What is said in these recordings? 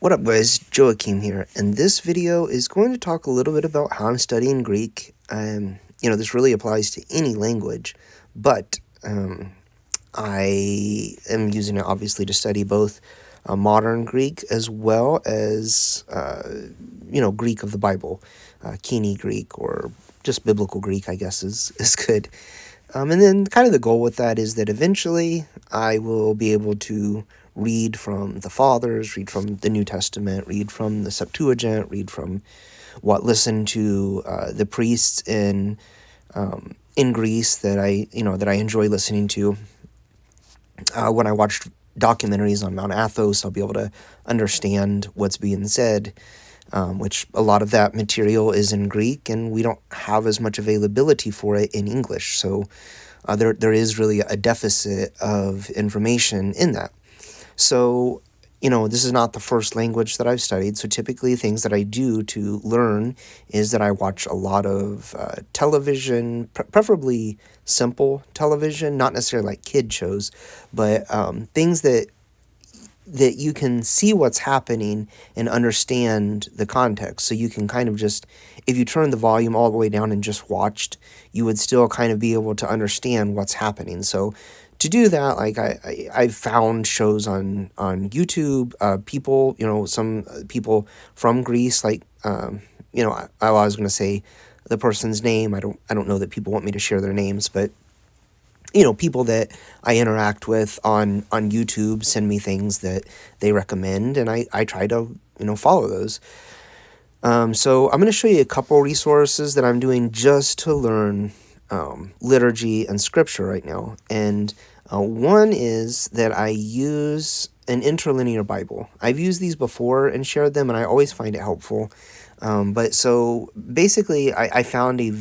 What up guys, Joachim here, and this video is going to talk a little bit about how I'm studying Greek. This really applies to any language, but I am using it obviously to study both modern Greek as well as, Greek of the Bible, Kini Greek, or just biblical Greek, I guess is good. And then kind of the goal with that is that eventually I will be able to read from the Fathers, read from the New Testament, read from the Septuagint, read from listen to the priests in Greece that I enjoy listening to. When I watch documentaries on Mount Athos, I'll be able to understand what's being said, which a lot of that material is in Greek, and we don't have as much availability for it in English. So there is really a deficit of information in that. So, this is not the first language that I've studied. So typically things that I do to learn is that I watch a lot of television, preferably simple television, not necessarily like kid shows, but things that you can see what's happening and understand the context. So you can kind of just, if you turn the volume all the way down and just watched, you would still kind of be able to understand what's happening. So to do that, like I've found shows on YouTube, people, some people from Greece, like, I was going to say the person's name. I don't know that people want me to share their names, but people that I interact with on YouTube send me things that they recommend, and I try to, follow those. So I'm going to show you a couple resources that I'm doing just to learn liturgy and scripture right now. And one is that I use an Interlinear Bible. I've used these before and shared them, and I always find it helpful. But so basically, I found a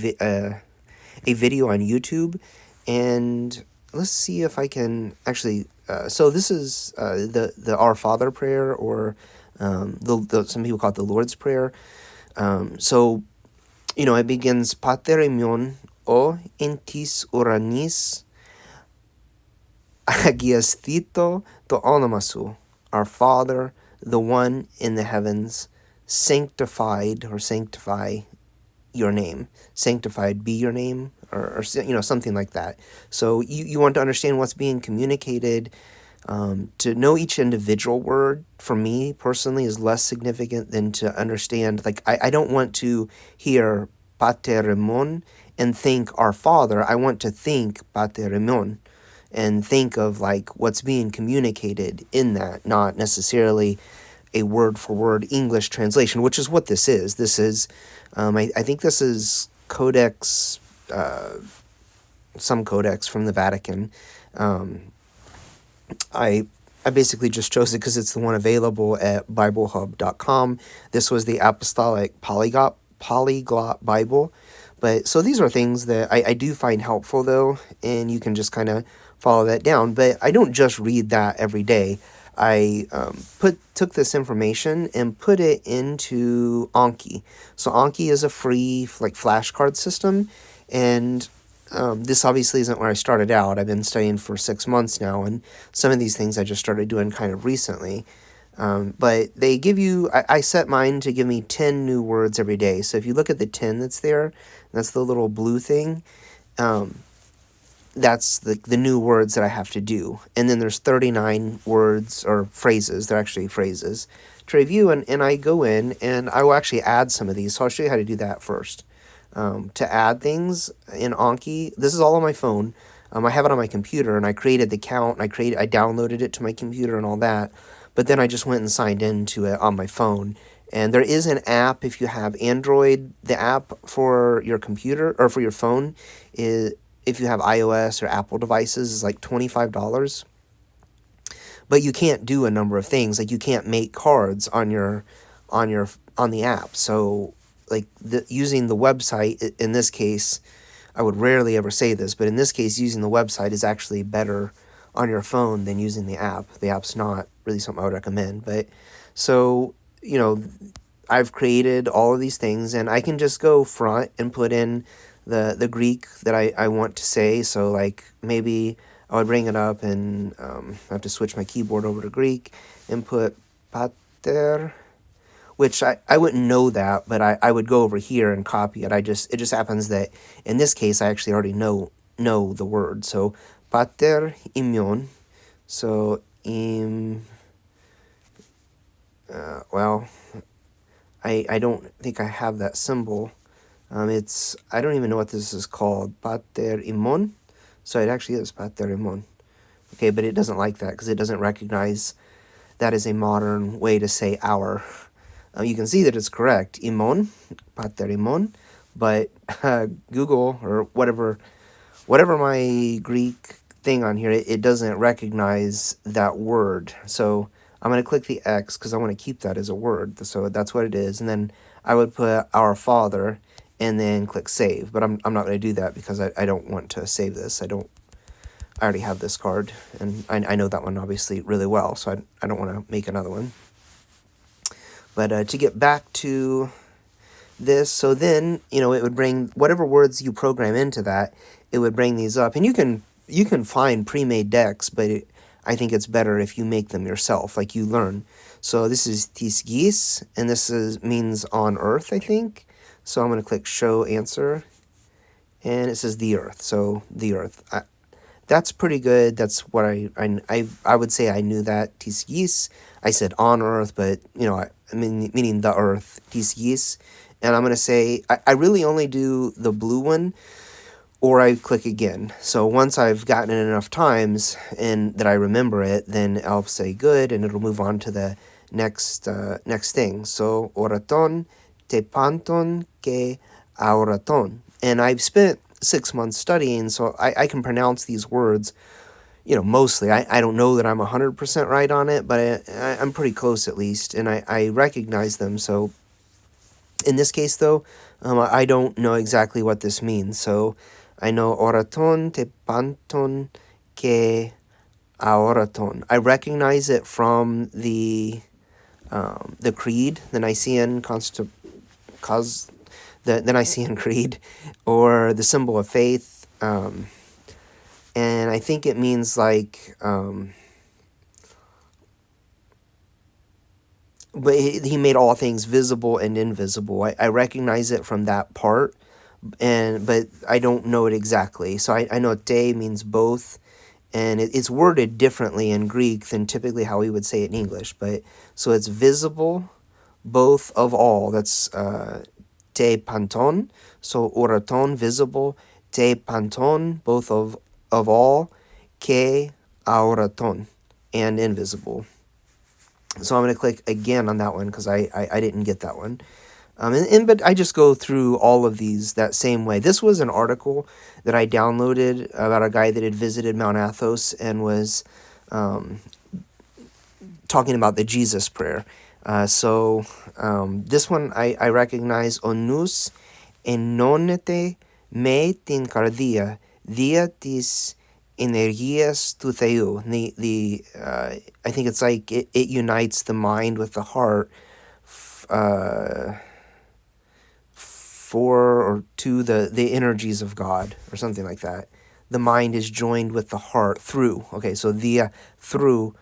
video on YouTube, and let's see if I can actually. So this is the Our Father prayer, or some people call it the Lord's Prayer. It begins Pater imion o entis uranis agiasthito to onomasu. Our Father, the one in the heavens, sanctified or sanctify your name. Sanctified be your name, or something like that. So you want to understand what's being communicated. To know each individual word, for me personally, is less significant than to understand. Like, I don't want to hear Pateremon and think Our Father. I want to think Pateremon and think of like what's being communicated in that, not necessarily a word for word English translation, which is what this is. This is, I think this is Codex, some codex from the Vatican. I basically just chose it because it's the one available at BibleHub.com. This was the Apostolic Polyglot Bible. But so these are things that I do find helpful, though, and you can just kind of follow that down. But I don't just read that every day. I took this information and put it into Anki. So Anki is a free flashcard system, and this obviously isn't where I started out. I've been studying for 6 months now, and some of these things I just started doing kind of recently. But they give you, I set mine to give me 10 new words every day. So if you look at the 10 that's there, that's the little blue thing. That's the new words that I have to do. And then there's 39 words or phrases. They're actually phrases to review. And I go in and I will actually add some of these. So I'll show you how to do that first. To add things in Anki, this is all on my phone. I have it on my computer, and I created the account. I downloaded it to my computer and all that. But then I just went and signed into it on my phone. And there is an app if you have Android. The app for your computer or for your phone is, if you have iOS or Apple devices, is like $25. But you can't do a number of things. Like, you can't make cards on the app. So like using the website in this case, I would rarely ever say this, but in this case, using the website is actually better on your phone than using the app. The app's not really something I would recommend. But so, I've created all of these things, and I can just go front and put in the Greek that I want to say. So like maybe I would bring it up and I have to switch my keyboard over to Greek and put pater, which I wouldn't know that, but I would go over here and copy it. It just happens that in this case I actually already know the word. So pater imion. So well, I don't think I have that symbol. I don't even know what this is called. Pater imon. So it actually is pater imon. Okay, but it doesn't like that because it doesn't recognize that is a modern way to say our. You can see that it's correct, imon, pater imon, but Google or whatever my Greek thing on here, it doesn't recognize that word. So I'm going to click the X because I want to keep that as a word. So that's what it is. And then I would put our Father and then click save. But I'm not going to do that because I don't want to save this. I already have this card, and I know that one obviously really well, so I don't want to make another one. But to get back to this, so then, it would bring whatever words you program into that, it would bring these up. And you can find pre-made decks, but I think it's better if you make them yourself, like you learn. So this is tis gis, and this means on earth, I think. So I'm going to click show answer, and it says the earth. So the earth. That's pretty good. That's what I would say I knew that. Tis gis. I said on earth, but meaning the earth. Tis gis. And I'm going to say, I really only do the blue one, or I click again. So once I've gotten it enough times and that I remember it, then I'll say good, and it'll move on to the next thing. So oraton, te panton, ke auraton. And I've spent 6 months studying, so I can pronounce these words, mostly. I don't know that I'm 100% right on it, but I'm pretty close at least, and I recognize them. So in this case, though, I don't know exactly what this means. So I know oraton, te panton, ke aoraton. I recognize it from the creed, the Nicene the Nicene Creed, or the symbol of faith, and I think it means like, but he made all things visible and invisible. I recognize it from that part, but I don't know it exactly. So I know te means both, and it's worded differently in Greek than typically how we would say it in English. But so it's visible, both of all. That's te panton. So oraton, visible. Te panton, both of all. Ke aoraton, and invisible. So I'm going to click again on that one because I didn't get that one. But I just go through all of these that same way. This was an article that I downloaded about a guy that had visited Mount Athos and was talking about the Jesus prayer. So this one I recognize. Onus enonete me tin cardia dia tis energias tu theou. I think it's like it unites the mind with the heart for or to the energies of God, or something like that. The mind is joined with the heart through. Okay, so through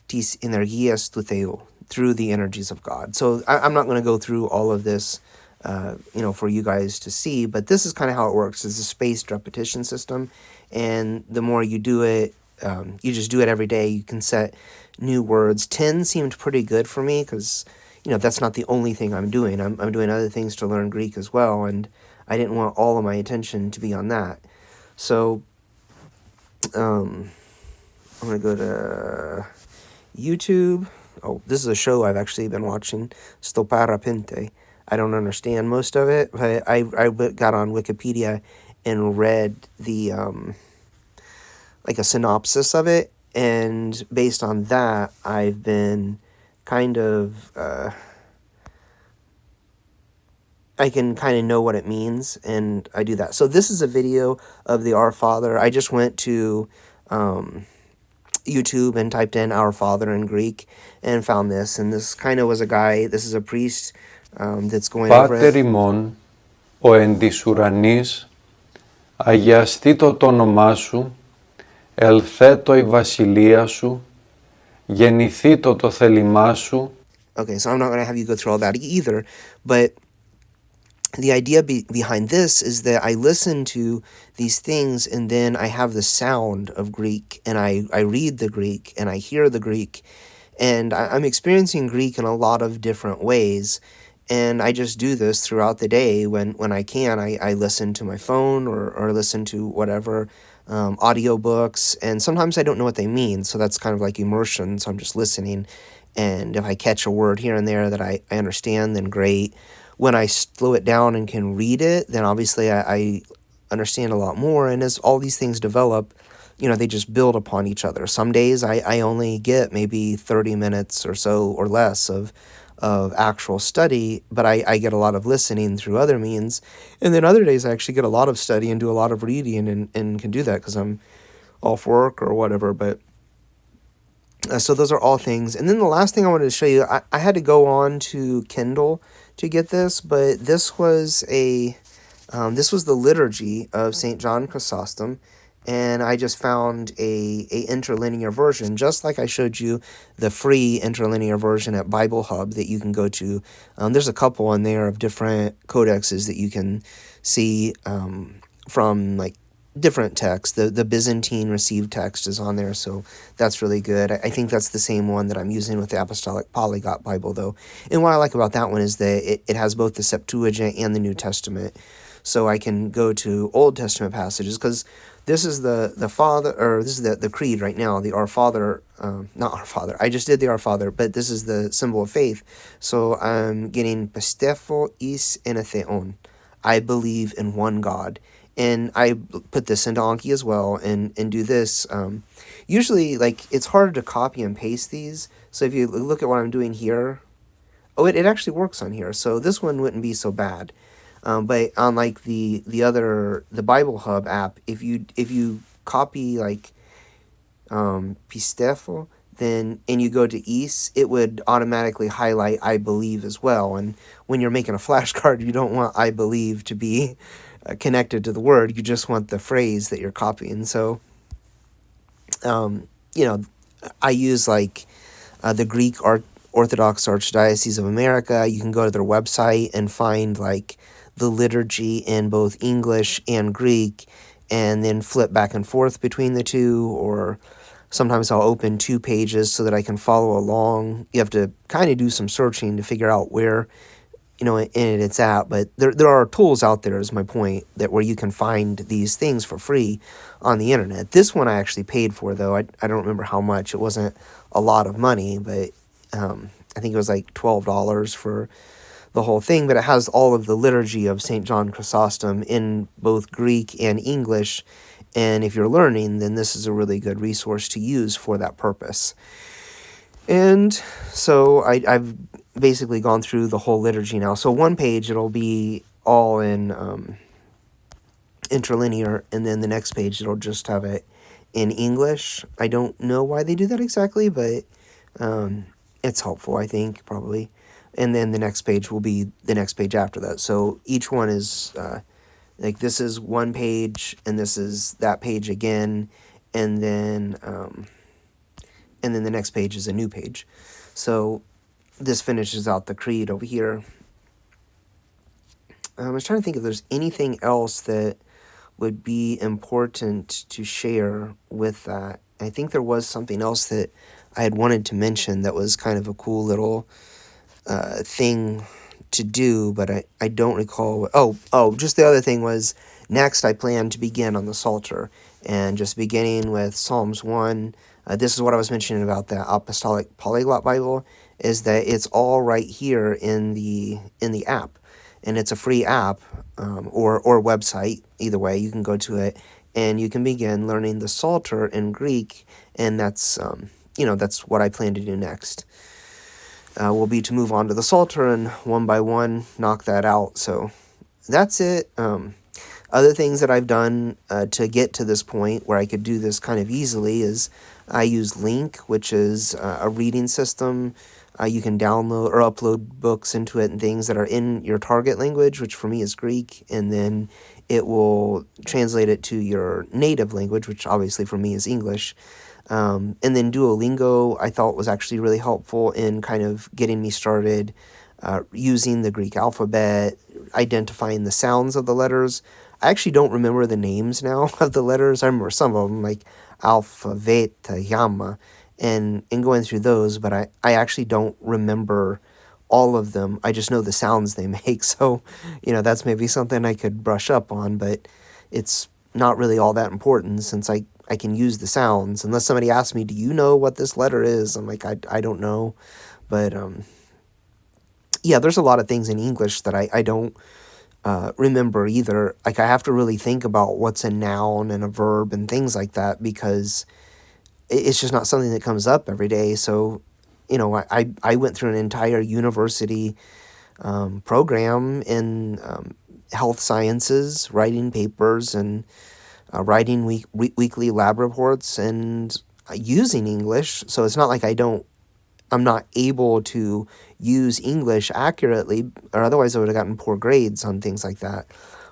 tis energias tu theou, through the energies of God. So I'm not going to go through all of this, for you guys to see, but this is kind of how it works. It's a spaced repetition system, and the more you do it, you just do it every day. You can set new words. 10 seemed pretty good for me because, that's not the only thing I'm doing. I'm doing other things to learn Greek as well, and I didn't want all of my attention to be on that. So I'm going to go to YouTube. Oh, this is a show I've actually been watching, Sto Parapente. I don't understand most of it, but I got on Wikipedia and read the like a synopsis of it, and based on that, I've been kind of I can kind of know what it means, and I do that. So this is a video of the Our Father. I just went to YouTube and typed in Our Father in Greek and found this, and this kind of was a guy, this is a priest that's going over it. Πάτερ ημών, ο εν της ουρανής, αγιαστήτω το όνομά σου, ελθέτω η βασιλεία σου, γεννηθήτω το θέλημά σου. Okay, so I'm not going to have you go through all that either, but the idea behind this is that I listen to these things and then I have the sound of Greek and I read the Greek and I hear the Greek and I'm experiencing Greek in a lot of different ways. And I just do this throughout the day when I can. I listen to my phone or listen to whatever audiobooks. And sometimes I don't know what they mean. So that's kind of like immersion. So I'm just listening. And if I catch a word here and there that I understand, then great. When I slow it down and can read it, then obviously I understand a lot more. And as all these things develop, they just build upon each other. Some days I only get maybe 30 minutes or so or less of actual study, but I get a lot of listening through other means. And then other days I actually get a lot of study and do a lot of reading and can do that because I'm off work or whatever. But so those are all things. And then the last thing I wanted to show you, I had to go on to Kindle to get this, but this was the Liturgy of St. John Chrysostom, and I just found a interlinear version, just like I showed you the free interlinear version at Bible Hub that you can go to. There's a couple on there of different codexes that you can see from like different texts. The Byzantine received text is on there, so that's really good. I think that's the same one that I'm using with the Apostolic Polyglot Bible, though. And what I like about that one is that it has both the Septuagint and the New Testament. So I can go to Old Testament passages, because this is the Father, or this is the Creed right now, the Our Father, not Our Father. I just did the Our Father, but this is the symbol of faith. So I'm getting Pistefo is en theon. I believe in one God. And I put this into Anki as well and do this. Usually, like, it's harder to copy and paste these. So if you look at what I'm doing here, it actually works on here. So this one wouldn't be so bad. But on like the Bible Hub app, if you copy like Pistefo, then and you go to East, it would automatically highlight I believe as well. And when you're making a flashcard, you don't want I believe to be connected to the word. You just want the phrase that you're copying. So, I use like the Greek Orthodox Archdiocese of America. You can go to their website and find like the liturgy in both English and Greek, and then flip back and forth between the two, or sometimes I'll open 2 pages so that I can follow along. You have to kind of do some searching to figure out where, in it it's at, but there are tools out there, is my point, that where you can find these things for free on the internet. This one I actually paid for, though. I don't remember how much. It wasn't a lot of money, but I think it was like $12 for the whole thing, but it has all of the liturgy of St. John Chrysostom in both Greek and English, and if you're learning, then this is a really good resource to use for that purpose. And so I've basically gone through the whole liturgy now. So one page, it'll be all in interlinear, and then the next page, it'll just have it in English. I don't know why they do that exactly, but it's helpful, I think, probably. And then the next page will be the next page after that. So each one is like this is one page, and this is that page again, and then the next page is a new page. So this finishes out the creed over here. I was trying to think if there's anything else that would be important to share with that. I think there was something else that I had wanted to mention that was kind of a cool little thing to do, but I don't recall. Just the other thing was, next I plan to begin on the Psalter, and just beginning with Psalms 1. This is what I was mentioning about the Apostolic Polyglot Bible, is that it's all right here in the app, and it's a free app or website. Either way, you can go to it and you can begin learning the Psalter in Greek, and that's that's what I plan to do next. Will be to move on to the Psalter and one by one knock that out. So that's it. Other things that I've done to get to this point where I could do this kind of easily is I use Link, which is a reading system. You can download or upload books into it and things that are in your target language, which for me is Greek, and then it will translate it to your native language, which obviously for me is English. And then Duolingo, I thought was actually really helpful in kind of getting me started using the Greek alphabet, identifying the sounds of the letters. I actually don't remember the names now of the letters. I remember some of them, like alpha, beta, gamma, and going through those, but I actually don't remember all of them. I just know the sounds they make. So, that's maybe something I could brush up on, but it's not really all that important since I can use the sounds. Unless somebody asks me, do you know what this letter is? I'm like, I don't know. But yeah, there's a lot of things in English that I don't remember either. Like, I have to really think about what's a noun and a verb and things like that because it's just not something that comes up every day. So, I went through an entire university program in health sciences, writing papers and writing weekly lab reports and using English. So it's not like I'm not able to use English accurately, or otherwise I would have gotten poor grades on things like that.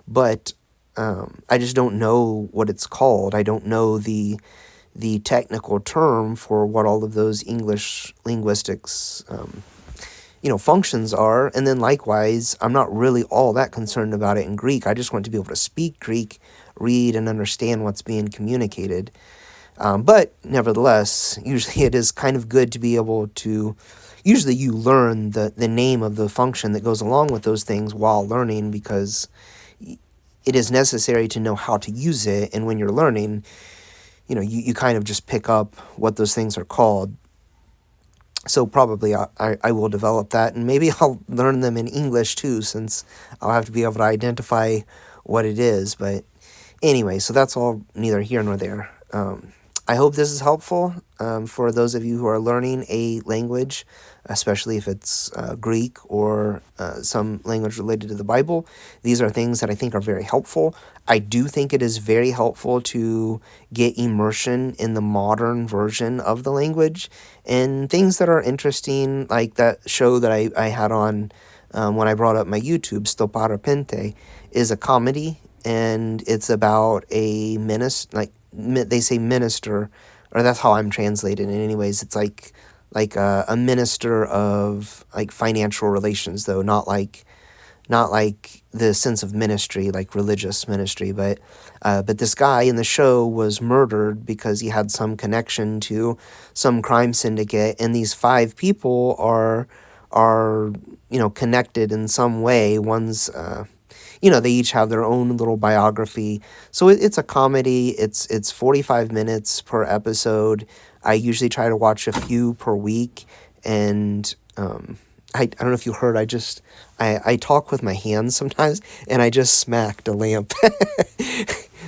But I just don't know what it's called. I don't know the technical term for what all of those English linguistics functions are. And then likewise, I'm not really all that concerned about it in Greek. I just want to be able to speak Greek, read, and understand what's being communicated. But nevertheless, usually it is kind of good to be able to. Usually, you learn the name of the function that goes along with those things while learning because it is necessary to know how to use it. And when you're learning, you kind of just pick up what those things are called. So probably I will develop that, and maybe I'll learn them in English too, since I'll have to be able to identify what it is. But anyway, so that's all neither here nor there. I hope this is helpful for those of you who are learning a language, especially if it's Greek or some language related to the Bible. These are things that I think are very helpful. I do think it is very helpful to get immersion in the modern version of the language and things that are interesting, like that show that I had on when I brought up my YouTube, Sto Parapente, is a comedy, and it's about a minister, like they say minister, or that's how I'm translated. And anyways, it's like a minister of like financial relations, though not like the sense of ministry, like religious ministry, but this guy in the show was murdered because he had some connection to some crime syndicate, and these five people are connected in some way. One's they each have their own little biography. So it's a comedy. It's 45 minutes per episode. I usually try to watch a few per week, and I don't know if you heard, I talk with my hands sometimes, and I just smacked a lamp.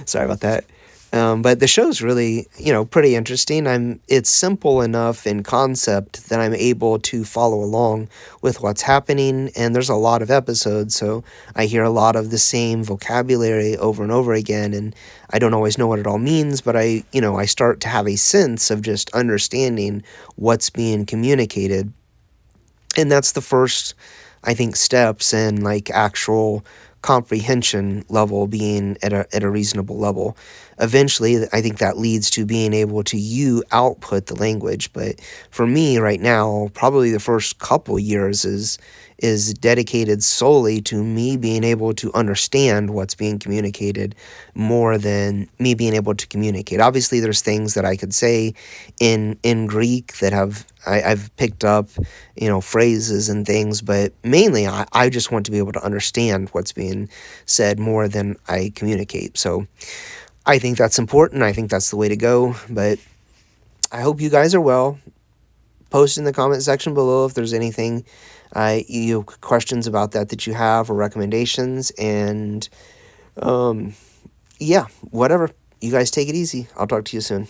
Sorry about that. But the show's really, pretty interesting. It's simple enough in concept that I'm able to follow along with what's happening, and there's a lot of episodes, so I hear a lot of the same vocabulary over and over again, and I don't always know what it all means, but I start to have a sense of just understanding what's being communicated. And that's the first, I think, steps in like actual comprehension level being at a reasonable level. Eventually, I think that leads to being able to output the language. But for me right now, probably the first couple years is dedicated solely to me being able to understand what's being communicated more than me being able to communicate. Obviously, there's things that I could say in Greek that I've picked up, phrases and things, but mainly I just want to be able to understand what's being said more than I communicate. So I think that's important. I think that's the way to go, but I hope you guys are well. Post in the comment section below if there's anything, questions about that you have, or recommendations, and yeah, whatever. You guys take it easy. I'll talk to you soon.